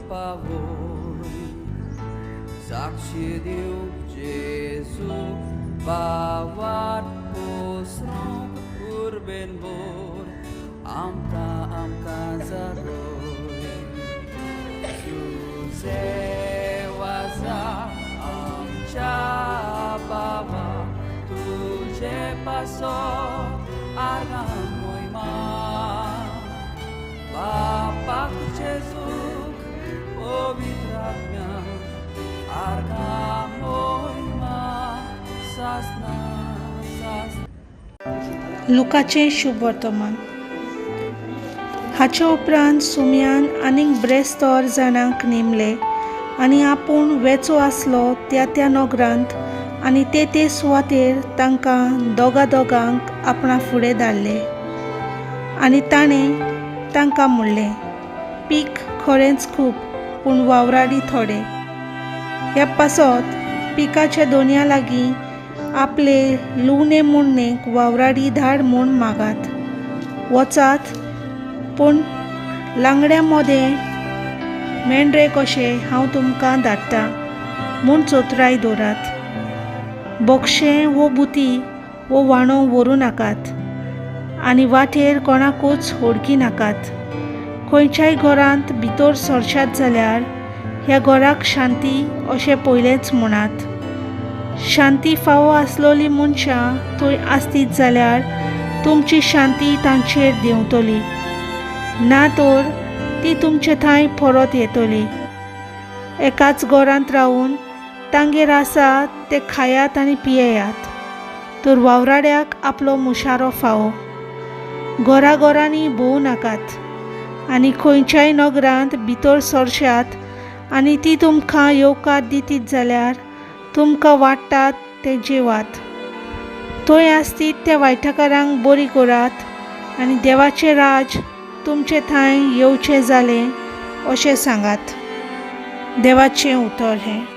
pavor, साक्षी दिवंक जेजू भावात पोसरूंक उर्बेन बोर आमकां जागोय तुझे वाजा आमच्या बाबा तुझे पासो आर्गां मोयमा बापाक जेजूक पवित्र आत्म्या आर्गां मोयमा सासना लुकाचें शुभ वर्तमान. हाचे उपरांत सुमयान आनीक ब्रेस्तोर जाणांक नेमले आनी आपूण वेचो आसलो त्या नोगरांत आनी ते सुवातेर तांकां दोगांक आपणा फुडें धाडले. आनी ताणें तांकां म्हणलें, पीक खरेंच खूब पूण वावराडी थोडे. ह्या पासत पिकाच्या दोनया लागीं आपले लुवणे मुन्नेक वावराडी धाड म्हूण मागात. वचात पूण लांगड्या मोदें मेंढरे कशें हांव तुमकां धाडटां म्हूण चोत्राय दवरात. बोक्षें वो बुती वो वांडो व्हरूं नाकात आनी वाटेर कोणाकूच होडकी नाकात. खंयच्याय घरांत भितर सरशात जाल्यार ह्या घराक शांती अशें पयलेंच म्हणात. शांती फावो आसलोली मनशां थंय आसतीत जाल्यार तुमची शांती तांचेर देंवतली, ना तर ती तुमचे थंय परत येतली. एकाच घरांत रावून तांगेर आसात ते खायात आनी पियेयात, तर वावराड्याक आपलो मुशारो फावो. घरांनी भोवूं नाकात आनी खंयच्याय नगरांत भितर सरशात आनी ती तुमकां येवकार दितीत जाल्यार तुमकां वाडटात ते जेवात. थंय आसतीत त्या वायटाकारांक बरी करात आनी देवाचें राज तुमचे थंय येवचें जालें अशें सांगात. देवाचें उतर हें.